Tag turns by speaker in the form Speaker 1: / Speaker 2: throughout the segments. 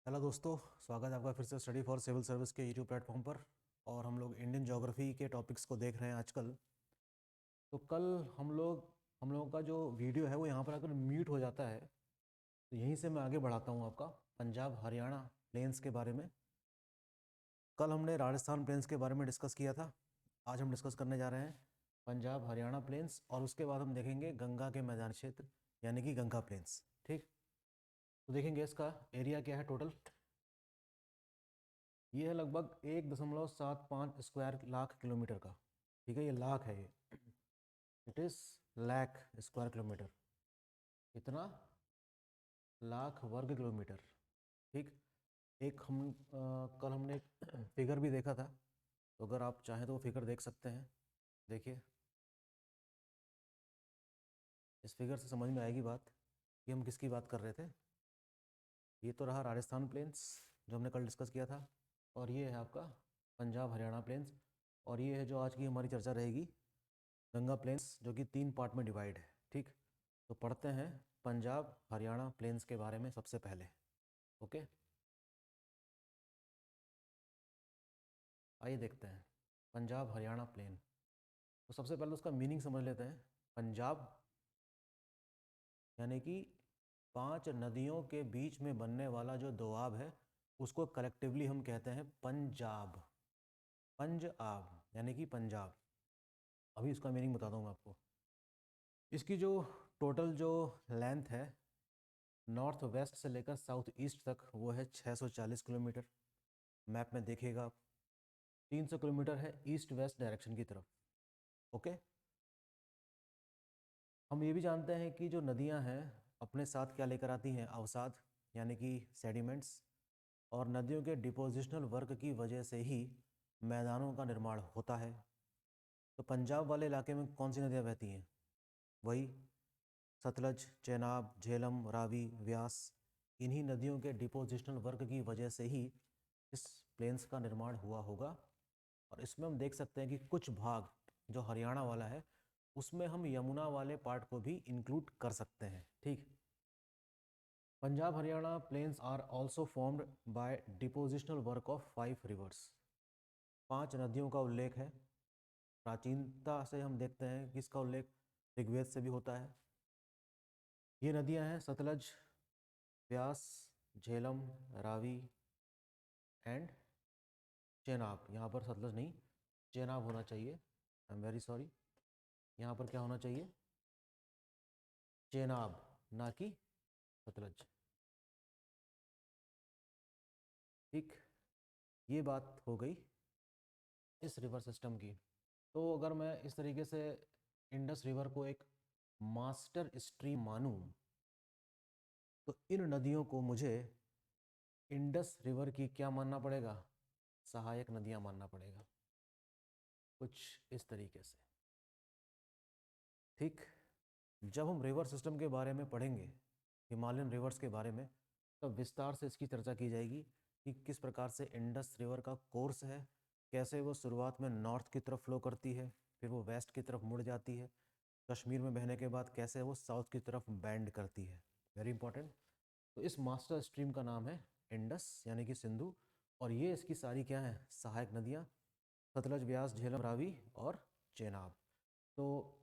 Speaker 1: Hello दोस्तों, स्वागत है आपका फिर से स्टडी फॉर सिविल सर्विस के यूट्यूब प्लेटफॉर्म पर। और हम लोग इंडियन ज्योग्राफी के टॉपिक्स को देख रहे हैं आजकल। तो कल हम लोगों का जो वीडियो है वो यहाँ पर अगर म्यूट हो जाता है तो यहीं से मैं आगे बढ़ाता हूँ आपका पंजाब हरियाणा प्लेन्स के बारे में। कल हमने राजस्थान प्लेन्स के बारे में डिस्कस किया था। आज हम डिस्कस करने जा रहे हैं पंजाब हरियाणा प्लेन्स, और उसके बाद हम देखेंगे गंगा के मैदान क्षेत्र यानी कि गंगा प्लेन्स। ठीक, तो देखेंगे इसका एरिया क्या है टोटल। ये है लगभग 1.75 स्क्वायर लाख किलोमीटर का। ठीक है, ये लाख है, ये it is lakh square kilometre. इतना लाख वर्ग किलोमीटर। ठीक, एक कल हमने एक फिगर भी देखा था, तो अगर आप चाहें तो वो फिगर देख सकते हैं। देखिए, इस फिगर से समझ में आएगी बात कि हम किसकी बात कर रहे थे। ये तो रहा राजस्थान प्लेन्स जो हमने कल डिस्कस किया था, और ये है आपका पंजाब हरियाणा प्लेन्स, और ये है जो आज की हमारी चर्चा रहेगी गंगा प्लेन्स, जो कि 3 पार्ट में डिवाइड है। ठीक, तो पढ़ते हैं पंजाब हरियाणा प्लेन्स के बारे में सबसे पहले। ओके, आइए देखते हैं पंजाब हरियाणा प्लेन। तो सबसे पहले उसका मीनिंग समझ लेते हैं। पंजाब यानी कि 5 नदियों के बीच में बनने वाला जो दोआब है उसको कलेक्टिवली हम कहते हैं पंजाब। पंजाब यानी कि पंजाब। अभी उसका मीनिंग बताता हूँ मैं आपको। इसकी जो टोटल जो लेंथ है नॉर्थ वेस्ट से लेकर साउथ ईस्ट तक वो है 640 किलोमीटर। मैप में देखिएगा आप, 300 किलोमीटर है ईस्ट वेस्ट डायरेक्शन की तरफ। ओके, हम ये भी जानते हैं कि जो नदियां हैं अपने साथ क्या लेकर आती हैं, अवसाद यानी कि सेडिमेंट्स, और नदियों के डिपोजिशनल वर्क की वजह से ही मैदानों का निर्माण होता है। तो पंजाब वाले इलाके में कौन सी नदियां बहती हैं? वही सतलज, चेनाब, झेलम, रावी, व्यास। इन्हीं नदियों के डिपोजिशनल वर्क की वजह से ही इस प्लेन्स का निर्माण हुआ होगा। और इसमें हम देख सकते हैं कि कुछ भाग जो हरियाणा वाला है उसमें हम यमुना वाले पार्ट को भी इंक्लूड कर सकते हैं। ठीक, Punjab Haryana plains are also formed by depositional work of 5 rivers. 5 नदियों का उल्लेख है। प्राचीनता से हम देखते हैं कि इसका उल्लेख ऋग्वेद से भी होता है। ये नदियां हैं सतलज, व्यास, झेलम, रावी एंड चेनाब। यहाँ पर सतलज नहीं, चेनाब होना चाहिए। आई एम वेरी सॉरी, यहाँ पर क्या होना चाहिए? चेनाब, ना कि सतलज। ठीक, ये बात हो गई इस रिवर सिस्टम की। तो अगर मैं इस तरीके से इंडस रिवर को एक मास्टर स्ट्रीम मानूं तो इन नदियों को मुझे इंडस रिवर की क्या मानना पड़ेगा? सहायक नदियां मानना पड़ेगा, कुछ इस तरीके से। ठीक, जब हम रिवर सिस्टम के बारे में पढ़ेंगे, हिमालयन रिवर्स के बारे में, तब विस्तार से इसकी चर्चा की जाएगी कि किस प्रकार से इंडस रिवर का कोर्स है, कैसे वो शुरुआत में नॉर्थ की तरफ फ्लो करती है, फिर वो वेस्ट की तरफ मुड़ जाती है, कश्मीर में बहने के बाद कैसे वो साउथ की तरफ बैंड करती है। Very important. तो इस मास्टर स्ट्रीम का नाम है इंडस यानी कि सिंधु, और ये इसकी सारी क्या है? सहायक नदियाँ, सतलज, व्यास, झेलम, रावी और चेनाब। तो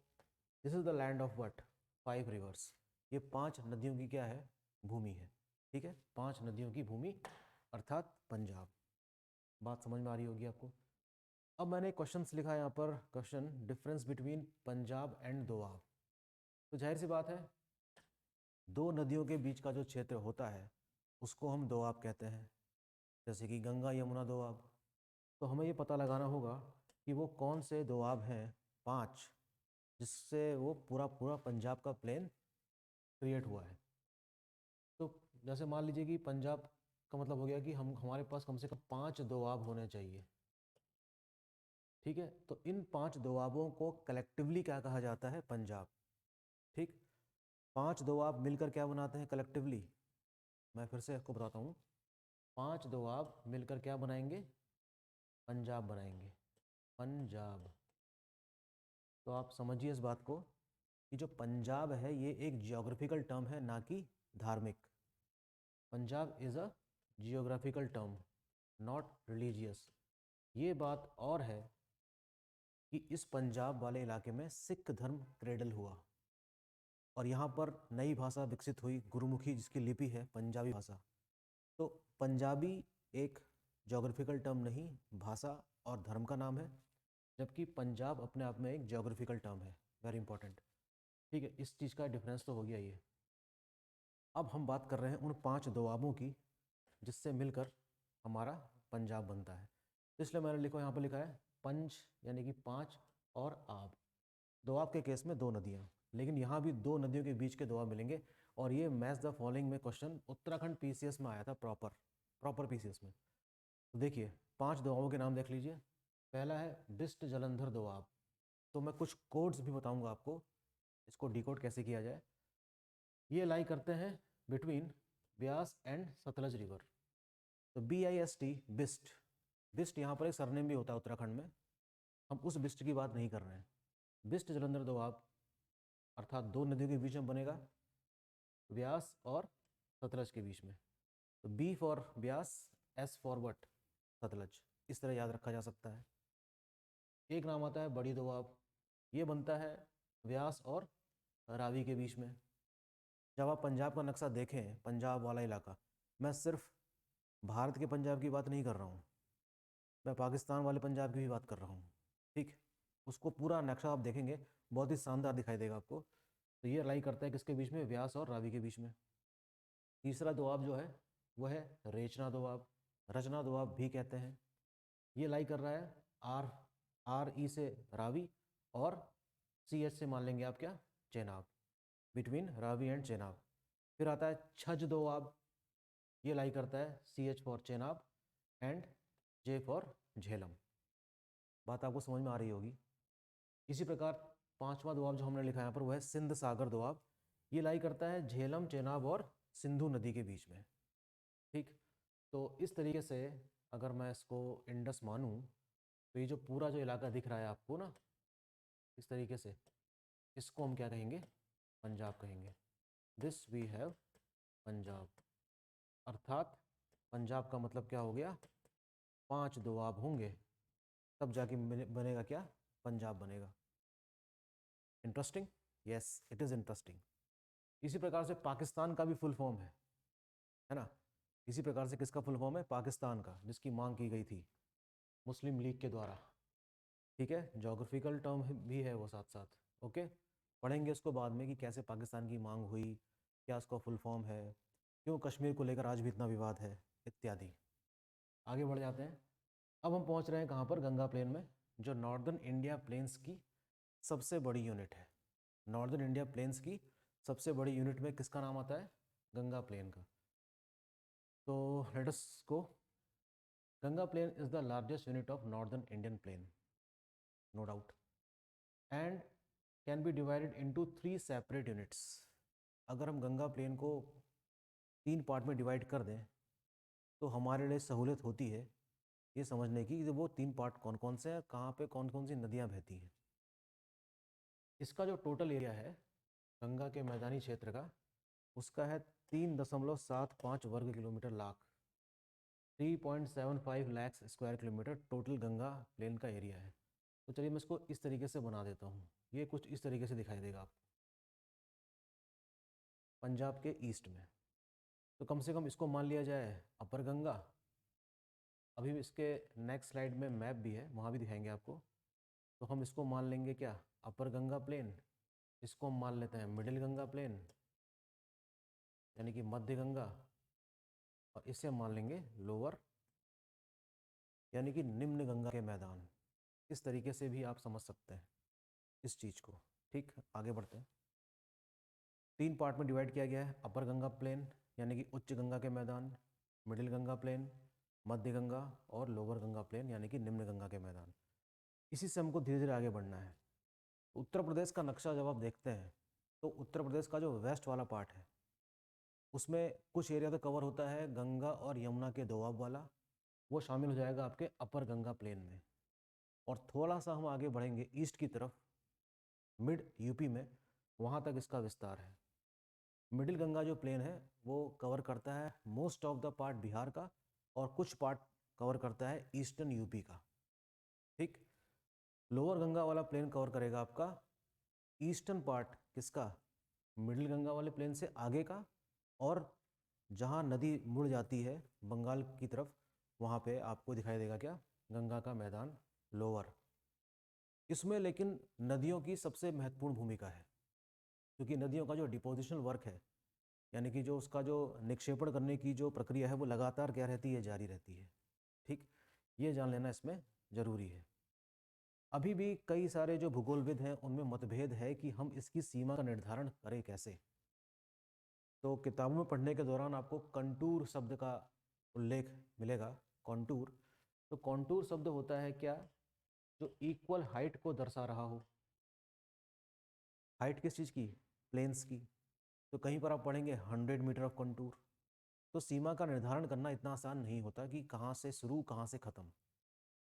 Speaker 1: this is the land of what 5 reverse. ये 5 नदियों की क्या है? भूमि है। ठीक है, 5 नदियों की भूमि अर्थात पंजाब। बात समझ में आ रही होगी आपको। अब मैंने क्वेश्चंस लिखा है यहाँ पर, question difference between Punjab and Doab. तो जाहिर सी बात है, दो नदियों के बीच का जो क्षेत्र होता है उसको हम दोआब कहते हैं, जैसे कि गंगा यमुना दोआब। तो हमें ये पता लगाना होगा कि वो कौन से दोआब हैं 5, जिससे वो पूरा पूरा पंजाब का प्लेन क्रिएट हुआ है। तो जैसे मान लीजिए कि पंजाब का मतलब हो गया कि हम हमारे पास कम से कम 5 दोआब होने चाहिए। ठीक है, तो इन 5 दोआबों को कलेक्टिवली क्या कहा जाता है? पंजाब। ठीक, 5 दोआब मिलकर क्या बनाते हैं कलेक्टिवली? मैं फिर से आपको बताता हूँ। 5 दोआब मिलकर क्या बनाएंगे? पंजाब बनाएंगे, पंजाब। तो आप समझिए इस बात को कि जो पंजाब है ये एक जियोग्राफिकल टर्म है, ना कि धार्मिक। Punjab is a geographical term, not religious. ये बात और है कि इस पंजाब वाले इलाके में सिख धर्म क्रेडल हुआ और यहाँ पर नई भाषा विकसित हुई, गुरुमुखी, जिसकी लिपि है पंजाबी भाषा। तो पंजाबी एक जोग्राफिकल टर्म नहीं, भाषा और धर्म का नाम है, जबकि पंजाब अपने आप में एक जोग्राफिकल टर्म है। Very important. ठीक है, इस चीज़ का डिफरेंस तो हो गया ये। अब हम बात कर रहे हैं उन 5 दोआबों की जिससे मिलकर हमारा पंजाब बनता है। इसलिए मैंने यहाँ पर लिखा है पंज यानी कि 5 और आब। दोआब के केस में 2 नदियाँ, लेकिन यहाँ भी 2 नदियों के बीच के दोआब मिलेंगे। और ये मैच द फॉलोइंग में क्वेश्चन उत्तराखंड पीसीएस में आया था, प्रॉपर पीसीएस में। तो देखिए 5 दोआबों के नाम देख लीजिए। पहला है बिस्ट जलंधर दोआब। तो मैं कुछ कोड्स भी बताऊंगा आपको, इसको डिकोड कैसे किया जाए। ये लाई करते हैं between Beas and Sutlej river. तो BIST, बिस्ट। बिस्ट यहाँ पर एक सरनेम भी होता है उत्तराखंड में, हम उस बिस्ट की बात नहीं कर रहे हैं। बिस्ट जलंधर दोआब अर्थात 2 नदियों के बीच में बनेगा, ब्यास और सतलज के बीच में। तो B for Beas, S for what, Sutlej. इस तरह याद रखा जा सकता है। एक नाम आता है बड़ी दोआब, ये बनता है व्यास और रावी के बीच में। जब आप पंजाब का नक्शा देखें, पंजाब वाला इलाका, मैं सिर्फ भारत के पंजाब की बात नहीं कर रहा हूँ, मैं पाकिस्तान वाले पंजाब की भी बात कर रहा हूँ। ठीक, उसको पूरा नक्शा आप देखेंगे बहुत ही शानदार दिखाई देगा आपको। तो ये लाई करता है किसके बीच में, व्यास और रावी के बीच में। तीसरा दोआब जो है वह है रेचना दोआब, रचना दोआब भी कहते हैं। ये लाई कर रहा है RE से रावी और CH से मान लेंगे आप क्या, चेनाब, बिटवीन रावी एंड चेनाब। फिर आता है छज दोआब, ये लाई करता है CH for Chenab and J for Jhelum. बात आपको समझ में आ रही होगी। इसी प्रकार 5वां दोआब जो हमने लिखा है यहाँ पर वह है सिंध सागर दोआब, ये लाई करता है झेलम, चेनाब और सिंधु नदी के बीच में। ठीक, तो इस तरीके से अगर मैं इसको इंडस मानूं, तो ये जो पूरा जो इलाका दिख रहा है आपको ना, इस तरीके से, इसको हम क्या कहेंगे, पंजाब कहेंगे। This we have Punjab. अर्थात पंजाब का मतलब क्या हो गया, 5 दोआब होंगे तब जाके बनेगा क्या, पंजाब बनेगा। Interesting, yes it is interesting. इसी प्रकार से पाकिस्तान का भी फुल फॉर्म है ना। इसी प्रकार से किसका फुल फॉर्म है, पाकिस्तान का, जिसकी मांग की गई थी मुस्लिम लीग के द्वारा। ठीक है, जोग्राफिकल टर्म भी है वो साथ साथ। ओके, पढ़ेंगे उसको बाद में कि कैसे पाकिस्तान की मांग हुई, क्या उसका फुल फॉर्म है, क्यों कश्मीर को लेकर आज भी इतना विवाद है, इत्यादि। आगे बढ़ जाते हैं। अब हम पहुंच रहे हैं कहाँ पर, गंगा प्लेन में, जो नॉर्दर्न इंडिया प्लेन्स की सबसे बड़ी यूनिट है। नॉर्दर्न इंडिया प्लेन्स की सबसे बड़ी यूनिट में किसका नाम आता है, गंगा प्लेन का। तो let us go. Ganga plain is the largest unit of northern Indian plain, no doubt, and can be divided into 3 separate units. अगर हम गंगा प्लेन को 3 पार्ट में डिवाइड कर दें तो हमारे लिए सहूलियत होती है ये समझने की कि वो 3 पार्ट कौन कौन से हैं, कहाँ पे कौन कौन सी नदियाँ बहती हैं। इसका जो टोटल एरिया है गंगा के मैदानी क्षेत्र का, उसका है 3.75 वर्ग kilometre lakh, 3.75 lakh square kilometre total Ganga plain का एरिया है। तो चलिए मैं इसको इस तरीके से बना देता हूँ, ये कुछ इस तरीके से दिखाई देगा आपको पंजाब के ईस्ट में। तो कम से कम इसको मान लिया जाए अपर गंगा। अभी इसके नेक्स्ट स्लाइड में मैप भी है, वहाँ भी दिखाएंगे आपको। तो हम इसको मान लेंगे क्या, अपर गंगा प्लेन। इसको हम मान लेते हैं मिडिल गंगा प्लेन यानी कि मध्य गंगा, और इसे हम मान लेंगे लोअर यानी कि निम्न गंगा के मैदान। इस तरीके से भी आप समझ सकते हैं इस चीज़ को। ठीक, आगे बढ़ते हैं। 3 पार्ट में डिवाइड किया गया है, अपर गंगा प्लेन यानी कि उच्च गंगा के मैदान, मिडिल गंगा प्लेन, मध्य गंगा, और लोअर गंगा प्लेन यानी कि निम्न गंगा के मैदान। इसी से हमको धीरे धीरे आगे बढ़ना है। उत्तर प्रदेश का नक्शा जब आप देखते हैं तो उत्तर प्रदेश का जो वेस्ट वाला पार्ट है उसमें कुछ एरिया तो कवर होता है गंगा और यमुना के दोआब वाला, वो शामिल हो जाएगा आपके अपर गंगा प्लेन में। और थोड़ा सा हम आगे बढ़ेंगे ईस्ट की तरफ, मिड यूपी में, वहाँ तक इसका विस्तार है। मिडिल गंगा जो प्लेन है वो कवर करता है most of the part Bihar का और कुछ पार्ट कवर करता है ईस्टर्न यूपी का। ठीक। लोअर गंगा वाला प्लेन कवर करेगा आपका ईस्टर्न पार्ट किसका, मिडिल गंगा वाले प्लेन से आगे का, और जहाँ नदी मुड़ जाती है बंगाल की तरफ वहाँ पे आपको दिखाई देगा क्या, गंगा का मैदान लोअर। इसमें लेकिन नदियों की सबसे महत्वपूर्ण भूमिका है, क्योंकि नदियों का जो डिपोजिशनल वर्क है, यानी कि जो उसका जो निक्षेपण करने की जो प्रक्रिया है वो लगातार क्या रहती है, जारी रहती है। ठीक, ये जान लेना इसमें ज़रूरी है। अभी भी कई सारे जो भूगोलविद हैं उनमें मतभेद है कि हम इसकी सीमा का निर्धारण करें कैसे। तो किताबों में पढ़ने के दौरान आपको कंटूर शब्द का उल्लेख मिलेगा। कॉन्टूर, तो कॉन्टूर शब्द होता है क्या, जो इक्वल हाइट को दर्शा रहा हो। हाइट किस चीज़ की, प्लेन्स की। तो कहीं पर आप पढ़ेंगे 100 मीटर ऑफ कंटूर। तो सीमा का निर्धारण करना इतना आसान नहीं होता कि कहाँ से शुरू कहाँ से ख़त्म।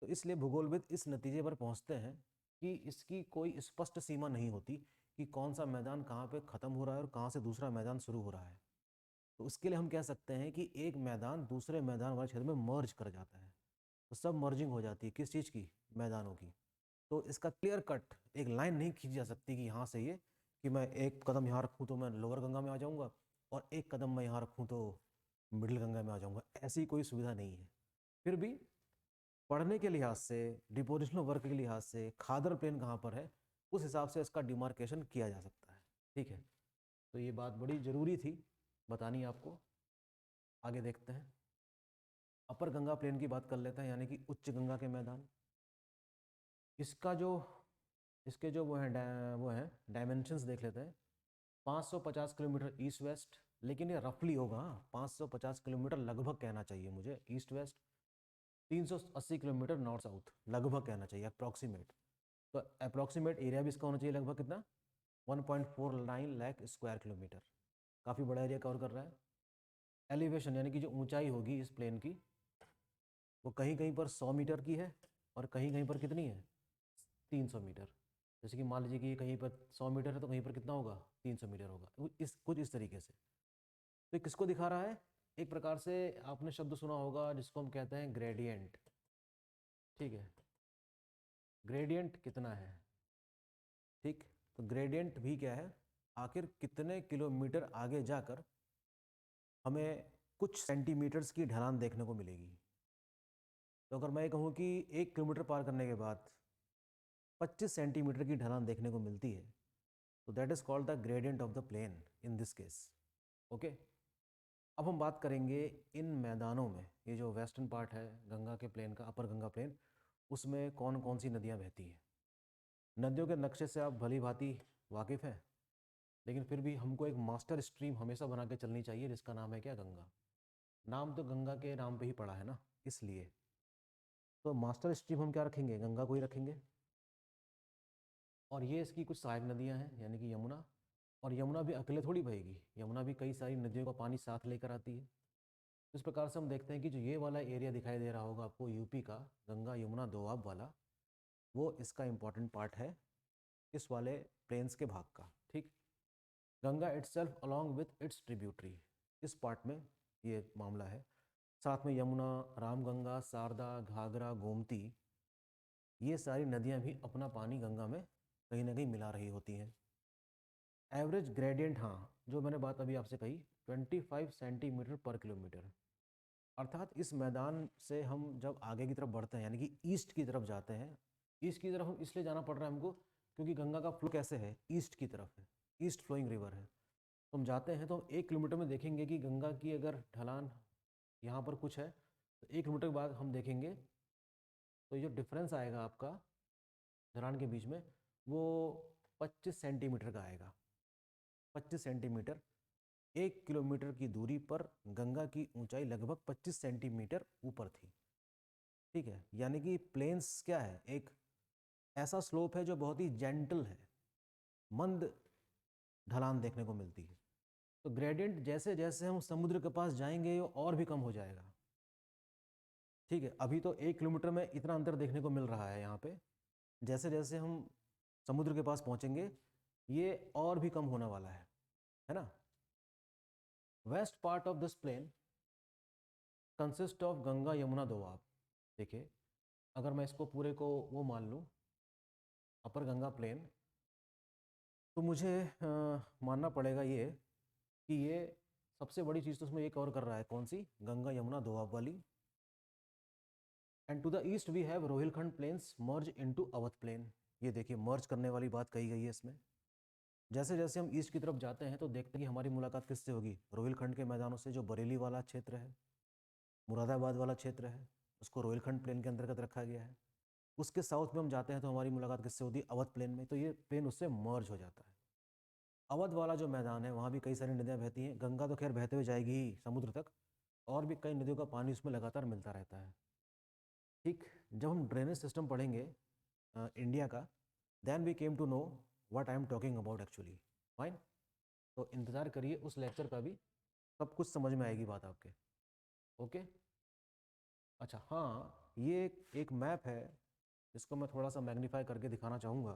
Speaker 1: तो इसलिए भूगोलविद इस नतीजे पर पहुँचते हैं कि इसकी कोई स्पष्ट सीमा नहीं होती कि कौन सा मैदान कहाँ पे ख़त्म हो रहा है और कहाँ से दूसरा मैदान शुरू हो रहा है। तो उसके लिए हम कह सकते हैं कि एक मैदान दूसरे मैदान वाले क्षेत्र में मर्ज कर जाता है। तो सब मर्जिंग हो जाती है किस चीज़ की, मैदानों की। तो इसका क्लियर कट एक लाइन नहीं खींची जा सकती कि यहाँ से ये कि मैं एक कदम यहाँ रखूँ तो मैं लोअर गंगा में आ जाऊँगा और एक कदम मैं यहाँ रखूँ तो मिडिल गंगा में आ जाऊँगा। ऐसी कोई सुविधा नहीं है। फिर भी पढ़ने के लिहाज से, डिपोजिशनल वर्क के लिहाज से, खादर प्लेन कहाँ पर है, उस हिसाब से इसका डिमार्केशन किया जा सकता है। ठीक है, तो ये बात बड़ी ज़रूरी थी बतानी आपको। आगे देखते हैं, अपर गंगा प्लेन की बात कर लेते हैं, यानी कि उच्च गंगा के मैदान। इसका जो इसके जो वो हैं डायमेंशंस देख लेते हैं। 550 किलोमीटर ईस्ट वेस्ट, लेकिन ये रफली होगा, 550 किलोमीटर लगभग कहना चाहिए मुझे east west. 380 kilometre north south लगभग कहना चाहिए, अप्रॉक्सीमेट। तो अप्रॉक्सीमेट एरिया भी इसका होना चाहिए लगभग कितना, 1.49 लाख स्क्वायर किलोमीटर। काफ़ी बड़ा एरिया कवर कर रहा है। एलिवेशन यानी कि जो ऊंचाई होगी इस प्लेन की, वो कहीं कहीं पर 100 मीटर की है और कहीं कहीं पर कितनी है, 300 मीटर। जैसे कि मान लीजिए कि कहीं पर 100 मीटर है तो कहीं पर कितना होगा, 300 मीटर होगा। कुछ इस तरीके से। तो ये किसको दिखा रहा है, एक प्रकार से आपने शब्द सुना होगा जिसको हम कहते हैं ग्रेडियंट। ठीक है, ग्रेडियंट कितना है। ठीक, तो ग्रेडियंट भी क्या है, आखिर कितने किलोमीटर आगे जाकर हमें कुछ सेंटीमीटर्स की ढलान देखने को मिलेगी। तो अगर मैं कहूँ कि 1 किलोमीटर पार करने के बाद 25 सेंटीमीटर की ढलान देखने को मिलती है, तो that is called the gradient of the plain in this case. Okay, अब हम बात करेंगे इन मैदानों में, ये जो वेस्टर्न पार्ट है गंगा के प्लेन का, अपर गंगा प्लेन, उसमें कौन कौन सी नदियाँ बहती हैं। नदियों के नक्शे से आप भली भांति वाकिफ़ हैं, लेकिन फिर भी हमको एक मास्टर स्ट्रीम हमेशा बना के चलनी चाहिए जिसका नाम है क्या, गंगा। नाम तो गंगा के नाम पे ही पड़ा है ना, इसलिए तो मास्टर स्ट्रीम हम क्या रखेंगे, गंगा को ही रखेंगे। और ये इसकी कुछ सहायक नदियाँ हैं, यानी कि यमुना। और यमुना भी अकेले थोड़ी बहेगी, यमुना भी कई सारी नदियों का पानी साथ लेकर आती है। इस प्रकार से हम देखते हैं कि जो ये वाला एरिया दिखाई दे रहा होगा आपको यूपी का, गंगा यमुना दोआब वाला, वो इसका इम्पॉर्टेंट पार्ट है इस वाले प्लेन्स के भाग का। ठीक, Ganga itself along with its tributary, इस पार्ट में ये मामला है। साथ में यमुना, रामगंगा, शारदा, घाघरा, गोमती, ये सारी नदियाँ भी अपना पानी गंगा में कहीं ना कहीं मिला रही होती हैं। एवरेज ग्रेडियंट, हाँ, जो मैंने बात अभी आपसे कही, 25 सेंटीमीटर पर किलोमीटर। अर्थात इस मैदान से हम जब आगे की तरफ बढ़ते हैं, यानी कि ईस्ट की तरफ जाते हैं, ईस्ट की तरफ हम इसलिए जाना पड़ रहा है हमको क्योंकि गंगा का फ्लो कैसे है, ईस्ट की तरफ है, ईस्ट फ्लोइंग रिवर है। तो हम जाते हैं तो हम 1 किलोमीटर में देखेंगे कि गंगा की अगर ढलान यहाँ पर कुछ है, तो 1 किलोमीटर के बाद हम देखेंगे तो ये जो डिफरेंस आएगा आपका ढलान के बीच में, वो 25 सेंटीमीटर का आएगा। 25 सेंटीमीटर, 1 किलोमीटर की दूरी पर गंगा की ऊंचाई लगभग 25 सेंटीमीटर ऊपर थी। ठीक है, यानी कि प्लेन्स क्या है, एक ऐसा स्लोप है जो बहुत ही जेंटल है, मंद ढलान देखने को मिलती है। तो ग्रेडियंट जैसे जैसे हम समुद्र के पास जाएंगे वो और भी कम हो जाएगा। ठीक है, अभी तो 1 किलोमीटर में इतना अंतर देखने को मिल रहा है यहाँ पे, जैसे जैसे हम समुद्र के पास पहुँचेंगे ये और भी कम होने वाला है ना। West part of this plain consist of Ganga Yamuna Doab. देखिए, अगर मैं इसको पूरे को वो मान लूँ अपर गंगा प्लेन, तो मुझे मानना पड़ेगा ये कि ये सबसे बड़ी चीज़ तो उसमें ये कवर कर रहा है, कौन सी? गंगा यमुना दोआब वाली। And to the east we have Rohilkhand plains merge into Awadh plain. ये देखिए, मर्ज करने वाली बात कही गई है इसमें। जैसे जैसे हम ईस्ट की तरफ जाते हैं तो देखते हैं कि हमारी मुलाकात किससे होगी? रोहिलखंड के मैदानों से, जो बरेली वाला क्षेत्र है, मुरादाबाद वाला क्षेत्र है, उसको रोहिलखंड प्लेन के अंतर्गत रखा गया है। उसके साउथ में हम जाते हैं तो हमारी मुलाकात किससे होती है? अवध प्लेन में। तो ये प्लेन उससे मर्ज हो जाता है। अवध वाला जो मैदान है वहाँ भी कई सारी नदियाँ बहती हैं। गंगा तो खैर बहते हुए जाएगी ही समुद्र तक, और भी कई नदियों का पानी उसमें लगातार मिलता रहता है। ठीक, जब हम ड्रेनेज सिस्टम पढ़ेंगे इंडिया का, then we came to know what I am talking about actually. Fine, तो इंतज़ार करिए उस लेक्चर का भी, सब कुछ समझ में आएगी बात आपके। ओके। अच्छा हाँ, ये एक मैप है, इसको मैं थोड़ा सा मैग्नीफाई करके दिखाना चाहूँगा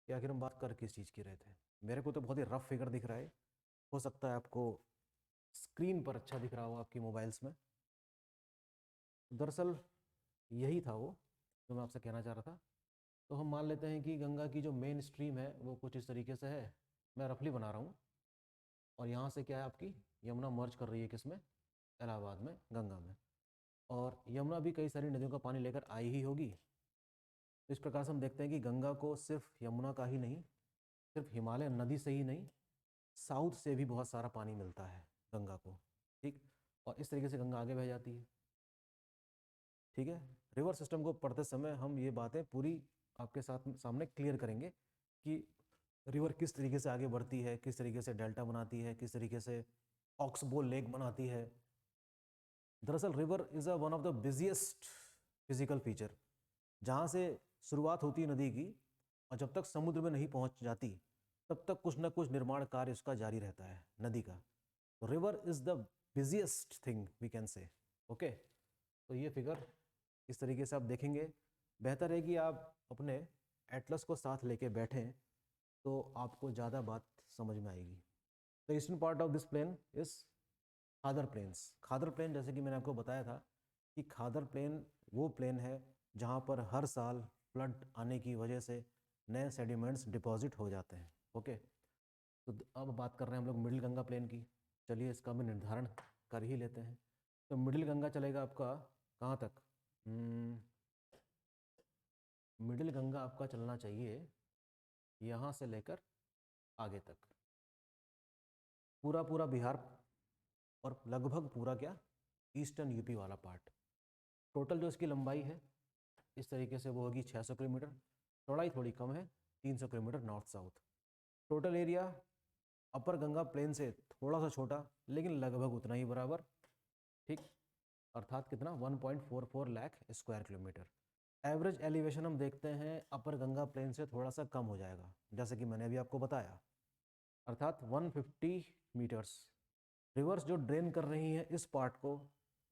Speaker 1: कि आखिर हम बात कर किस चीज़ की रहे थे। मेरे को तो बहुत ही रफ फिगर दिख रहा है, हो सकता है आपको स्क्रीन पर अच्छा दिख रहा हो आपकी मोबाइल्स में। दरअसल यही था वो जो मैं आपसे कहना चाह रहा था। तो हम मान लेते हैं कि गंगा की जो मेन स्ट्रीम है वो कुछ इस तरीके से है, मैं रफली बना रहा हूँ। और यहाँ से क्या है, आपकी यमुना मर्ज कर रही है किसमें? इलाहाबाद में, गंगा में। और यमुना भी कई सारी नदियों का पानी लेकर आई ही होगी। तो इस प्रकार से हम देखते हैं कि गंगा को सिर्फ यमुना का ही नहीं, सिर्फ हिमालय नदी से ही नहीं, साउथ से भी बहुत सारा पानी मिलता है गंगा को। ठीक, और इस तरीके से गंगा आगे बह जाती है। ठीक है, रिवर सिस्टम को पढ़ते समय हम ये बातें पूरी आपके साथ सामने क्लियर करेंगे कि रिवर किस तरीके से आगे बढ़ती है, किस तरीके से डेल्टा बनाती है, किस तरीके से ऑक्सबोल लेक बनाती है। दरअसल river is one of the busiest physical feature. जहाँ से शुरुआत होती है नदी की, और जब तक समुद्र में नहीं पहुँच जाती तब तक कुछ ना कुछ निर्माण कार्य उसका जारी रहता है, नदी का। तो river is the busiest thing we can say. Okay, तो ये फिगर इस तरीके से आप देखेंगे। बेहतर है कि आप अपने एटलस को साथ लेके बैठें, तो आपको ज़्यादा बात समझ में आएगी। The eastern part of this plain is Khadar plains. Khadar plain, जैसे कि मैंने आपको बताया था कि खादर प्लेन वो प्लेन है जहाँ पर हर साल फ्लड आने की वजह से नए सेडिमेंट्स डिपॉजिट हो जाते हैं। ओके, तो अब बात कर रहे हैं हम लोग मिडिल गंगा प्लेन की। चलिए इसका भी निर्धारण कर ही लेते हैं। तो मिडिल गंगा चलेगा आपका कहाँ तक? मिडिल गंगा आपका चलना चाहिए यहाँ से लेकर आगे तक, पूरा पूरा बिहार और लगभग पूरा क्या, ईस्टर्न यूपी वाला पार्ट। टोटल जो इसकी लंबाई है इस तरीके से वो होगी 600 किलोमीटर। चौड़ाई थोड़ी कम है, 300 kilometre north south. Total area upper Ganga plain से थोड़ा सा छोटा, लेकिन लगभग उतना ही बराबर। ठीक, अर्थात कितना? 1.44 lakh square kilometre. Average elevation हम देखते हैं अपर गंगा प्लेन से थोड़ा सा कम हो जाएगा, जैसे कि मैंने अभी आपको बताया, अर्थात 150 मीटर्स। रिवर्स जो ड्रेन कर रही हैं इस पार्ट को,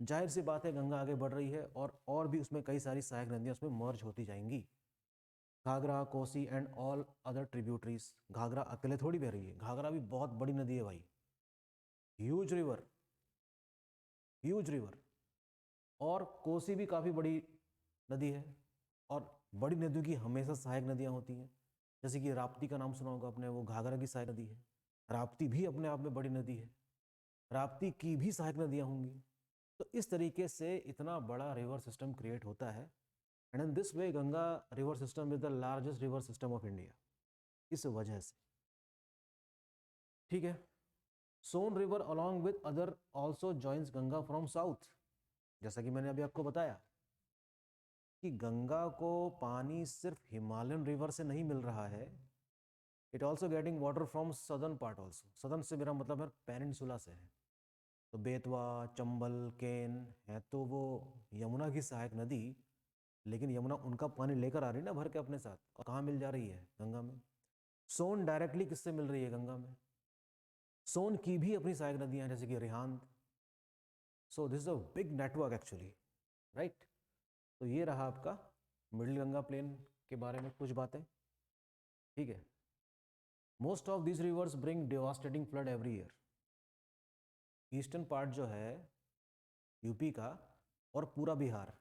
Speaker 1: जाहिर सी बात है गंगा आगे बढ़ रही है, और भी उसमें कई सारी सहायक नदियाँ उसमें मर्ज होती जाएंगी। Ghaghara, Kosi and all other tributaries. Ghaghara अकेले थोड़ी बह रही है, घाघरा भी बहुत बड़ी नदी है भाई, ह्यूज रिवर, ह्यूज रिवर। और कोसी भी काफ़ी बड़ी नदी है। और बड़ी नदियों की हमेशा सहायक नदियाँ होती हैं, जैसे कि राप्ती का नाम सुना होगा आपने, वो घाघरा की सहायक नदी है। राप्ती भी अपने आप में बड़ी नदी है, राप्ती की भी सहायक नदियाँ होंगी। तो इस तरीके से इतना बड़ा रिवर सिस्टम क्रिएट होता है। And in this way Ganga river system is the largest river system of India, इस वजह से। ठीक है, Son river along with other also joins Ganga from south. जैसा कि मैंने अभी आपको बताया कि गंगा को पानी सिर्फ हिमालयन रिवर से नहीं मिल रहा है, it also getting water from southern part also. Southern से मेरा मतलब है पेनिनसुला से है। तो बेतवा, चंबल, केन है तो वो यमुना की सहायक नदी, लेकिन यमुना उनका पानी लेकर आ रही है ना भर के अपने साथ, और कहाँ मिल जा रही है? गंगा में। सोन डायरेक्टली किससे मिल रही है? गंगा में। सोन की भी अपनी सहायक नदियाँ हैं, जैसे कि Rihand. So this is a big network actually, right. तो ये रहा आपका मिडिल गंगा प्लेन के बारे में कुछ बातें। ठीक है, most of these rivers bring devastating flood every year. Eastern part जो है यूपी का और पूरा बिहार,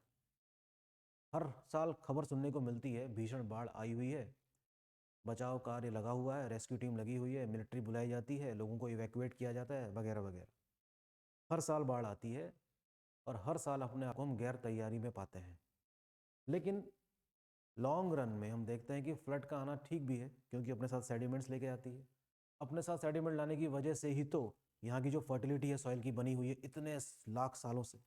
Speaker 1: हर साल खबर सुनने को मिलती है भीषण बाढ़ आई हुई है, बचाव कार्य लगा हुआ है, रेस्क्यू टीम लगी हुई है, मिलिट्री बुलाई जाती है, लोगों को इवैक्यूएट किया जाता है वगैरह वगैरह। हर साल बाढ़ आती है और हर साल अपने आप को हम गैर तैयारी में पाते हैं। लेकिन लॉन्ग रन में हम देखते हैं कि फ्लड का आना ठीक भी है, क्योंकि अपने साथ सेडिमेंट्स लेके आती है। अपने साथ सेडिमेंट लाने की वजह से ही तो यहाँ की जो फर्टिलिटी है सॉइल की बनी हुई है इतने लाख सालों से,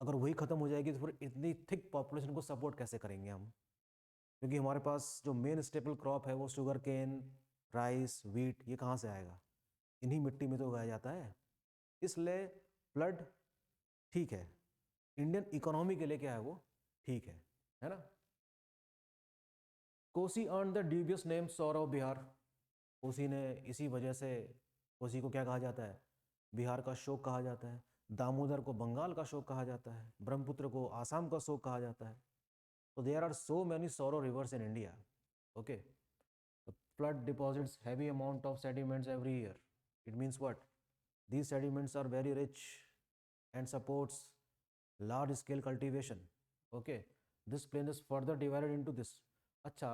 Speaker 1: अगर वही ख़त्म हो जाएगी तो फिर इतनी थिक पॉपुलेशन को सपोर्ट कैसे करेंगे हम? क्योंकि हमारे पास जो मेन स्टेपल क्रॉप है वो शुगर केन, राइस, वीट, ये कहाँ से आएगा? इन्हीं मिट्टी में तो उगाया जाता है। इसलिए फ्लड ठीक है, इंडियन इकोनॉमी के लिए क्या है वो ठीक है ना। Kosi earn the dubious name सौर ऑफ बिहार। कोसी ने इसी वजह से, कोसी को क्या कहा जाता है? बिहार का शोक कहा जाता है। दामोदर को बंगाल का शोक कहा जाता है। ब्रह्मपुत्र को आसाम का शोक कहा जाता है। तो there are so many sorrow rivers in India. Okay, flood deposits heavy amount of sediments every year. It means what? These sediments are very rich and supports large scale cultivation. Okay, this plain is further divided into this. अच्छा,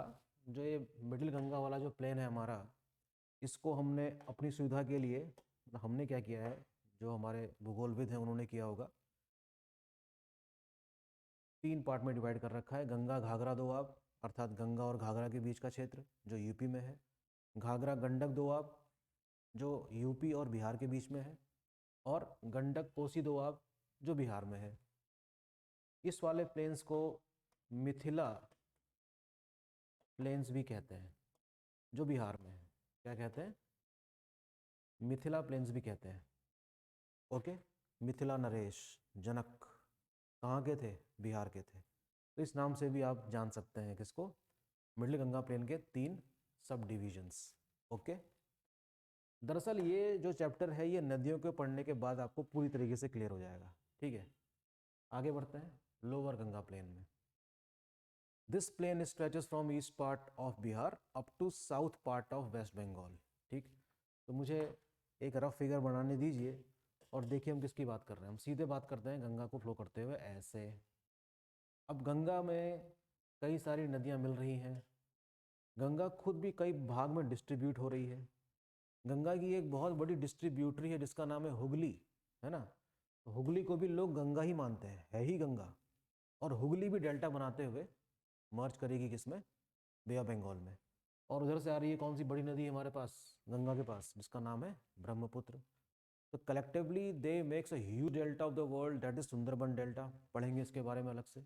Speaker 1: जो ये middle Ganga वाला जो plane है हमारा, इसको हमने अपनी सुविधा के लिए, हमने क्या किया है, जो हमारे भूगोलविद हैं उन्होंने किया होगा, 3 पार्ट में डिवाइड कर रखा है। गंगा घाघरा दोआब, अर्थात गंगा और घाघरा के बीच का क्षेत्र जो यूपी में है। घाघरा गंडक दोआब जो यूपी और बिहार के बीच में है। और गंडक कोसी दोआब जो बिहार में है। इस वाले प्लेन्स को मिथिला प्लेन्स भी कहते हैं, जो बिहार में है। क्या कहते हैं? मिथिला प्लेन्स भी कहते हैं। ओके, मिथिला नरेश जनक कहाँ के थे? बिहार के थे। तो इस नाम से भी आप जान सकते हैं किसको? मिडिल गंगा प्लेन के 3 सब डिविजन्स। ओके, दरअसल ये जो चैप्टर है ये नदियों के पढ़ने के बाद आपको पूरी तरीके से क्लियर हो जाएगा। ठीक है, आगे बढ़ते हैं। लोअर गंगा प्लेन में, this plain stretches from east part of Bihar up to south part of West Bengal. ठीक, तो मुझे एक रफ फिगर बनाने दीजिए और देखिए हम किसकी बात कर रहे हैं। हम सीधे बात करते हैं गंगा को फ्लो करते हुए ऐसे। अब गंगा में कई सारी नदियाँ मिल रही हैं। गंगा खुद भी कई भाग में डिस्ट्रीब्यूट हो रही है। गंगा की एक बहुत बड़ी डिस्ट्रीब्यूटरी है जिसका नाम है हुगली, है ना। तो हुगली को भी लोग गंगा ही मानते हैं, है ही गंगा। और हुगली भी डेल्टा बनाते हुए मर्ज करेगी किसमें? बे ऑफ बंगाल में। और उधर से आ रही है कौन सी बड़ी नदी हमारे पास गंगा के पास, जिसका नाम है ब्रह्मपुत्र। तो collectively they makes a huge delta of the world, that is Sundarban delta. पढ़ेंगे इसके बारे में अलग से।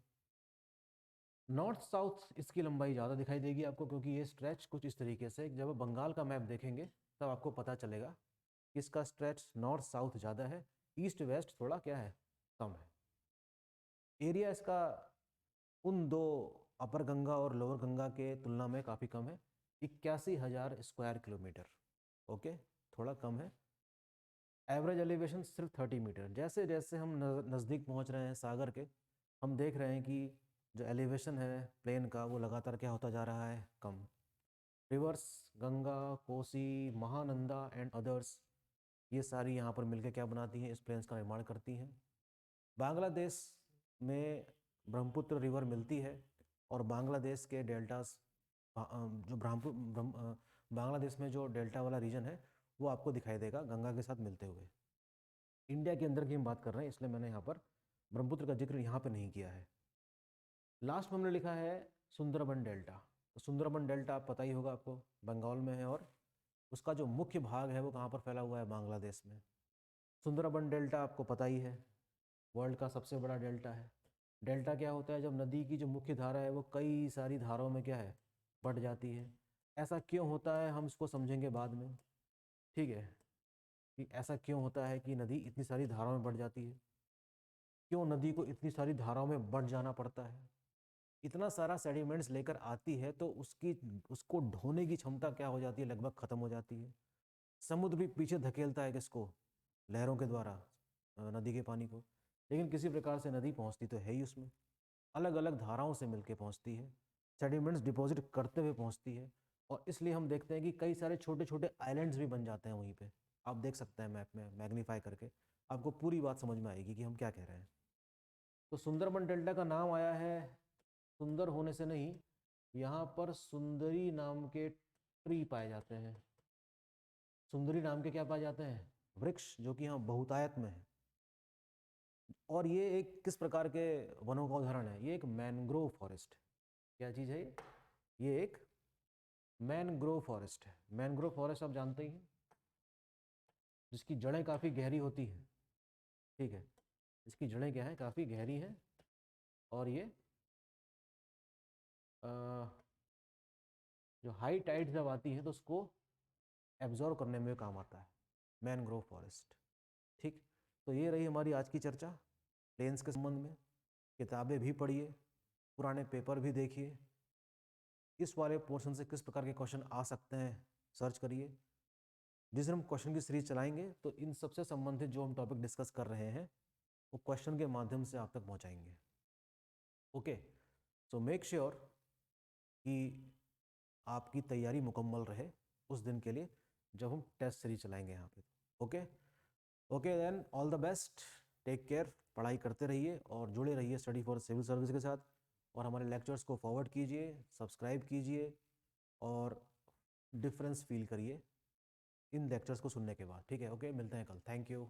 Speaker 1: नॉर्थ साउथ इसकी लंबाई ज़्यादा दिखाई देगी आपको, क्योंकि ये स्ट्रेच कुछ इस तरीके से, जब आप बंगाल का मैप देखेंगे तब आपको पता चलेगा कि इसका स्ट्रेच नॉर्थ साउथ ज़्यादा है, ईस्ट वेस्ट थोड़ा क्या है, कम है। एरिया इसका उन दो अपर गंगा और लोअर गंगा के तुलना में काफ़ी कम है, 81,000 स्क्वायर किलोमीटर। ओके, थोड़ा कम है। एवरेज एलिवेशन सिर्फ 30 मीटर। जैसे जैसे हम नज़दीक पहुंच रहे हैं सागर के, हम देख रहे हैं कि जो एलिवेशन है प्लेन का वो लगातार क्या होता जा रहा है, कम। Rivers Ganga, Kosi, Mahananda and others, ये सारी यहाँ पर मिलकर क्या बनाती हैं, इस प्लेन्स का निर्माण करती हैं। बांग्लादेश में ब्रह्मपुत्र रिवर मिलती है और बांग्लादेश के डेल्टास, जो बांग्लादेश में जो डेल्टा वाला रीजन है वो आपको दिखाई देगा गंगा के साथ मिलते हुए। इंडिया के अंदर की हम बात कर रहे हैं, इसलिए मैंने यहाँ पर ब्रह्मपुत्र का जिक्र यहाँ पर नहीं किया है। लास्ट में हमने लिखा है सुंदरबन डेल्टा। तो सुंदरबन डेल्टा आप पता ही होगा आपको, बंगाल में है और उसका जो मुख्य भाग है वो कहाँ पर फैला हुआ है, बांग्लादेश में। सुंदरबन डेल्टा आपको पता ही है, वर्ल्ड का सबसे बड़ा डेल्टा है। डेल्टा क्या होता है? जब नदी की जो मुख्य धारा है वो कई सारी धाराओं में क्या है, बढ़ जाती है। ऐसा क्यों होता है हम इसको समझेंगे बाद में, ठीक है, कि ऐसा क्यों होता है कि नदी इतनी सारी धाराओं में बढ़ जाती है, क्यों नदी को इतनी सारी धाराओं में बढ़ जाना पड़ता है। इतना सारा सेडिमेंट्स लेकर आती है तो उसको ढोने की क्षमता क्या हो जाती है, लगभग खत्म हो जाती है। समुद्र भी पीछे धकेलता है किसको, लहरों के द्वारा नदी के पानी को, लेकिन किसी प्रकार से नदी पहुंचती तो है ही उसमें, अलग अलग धाराओं से मिलकर पहुंचती है, सेडिमेंट्स डिपॉजिट करते हुए पहुंचती है। और इसलिए हम देखते हैं कि कई सारे छोटे छोटे आइलैंड्स भी बन जाते हैं वहीं पे। आप देख सकते हैं मैप में मैग्नीफाई करके, आपको पूरी बात समझ में आएगी कि हम क्या कह रहे हैं। तो सुंदरबन डेल्टा का नाम आया है सुंदर होने से नहीं, यहाँ पर सुंदरी नाम के ट्री पाए जाते हैं। सुंदरी नाम के क्या पाए जाते हैं? वृक्ष, जो कि यहाँ बहुतायत में है। और ये एक किस प्रकार के वनों का उदाहरण है? ये एक मैनग्रोव फॉरेस्ट है। क्या चीज़ है ये एक मैनग्रोव फॉरेस्ट है। मैनग्रोव फॉरेस्ट आप जानते ही हैं, जिसकी जड़ें काफ़ी गहरी होती हैं। ठीक है, इसकी जड़ें क्या हैं? काफ़ी गहरी हैं। और ये जो हाई टाइड जब आती है तो उसको एब्जॉर्व करने में काम आता है मैनग्रोव फॉरेस्ट। ठीक, तो ये रही हमारी आज की चर्चा प्लेन्स के संबंध में। किताबें भी पढ़िए, पुराने पेपर भी देखिए, इस वाले पोर्शन से किस प्रकार के क्वेश्चन आ सकते हैं सर्च करिए। जिस दिन हम क्वेश्चन की सीरीज चलाएंगे तो इन सबसे संबंधित जो हम टॉपिक डिस्कस कर रहे हैं वो क्वेश्चन के माध्यम से आप तक पहुंचाएंगे। ओके, सो मेक श्योर कि आपकी तैयारी मुकम्मल रहे उस दिन के लिए जब हम टेस्ट सीरीज चलाएंगे यहाँ पे। Okay okay then, all the best, take care, पढ़ाई करते रहिए और जुड़े रहिए स्टडी फॉर सिविल सर्विस के साथ। और हमारे लेक्चर्स को फॉरवर्ड कीजिए, सब्सक्राइब कीजिए और डिफरेंस फील करिए इन लेक्चर्स को सुनने के बाद। ठीक है, ओके, मिलते हैं कल। Thank you.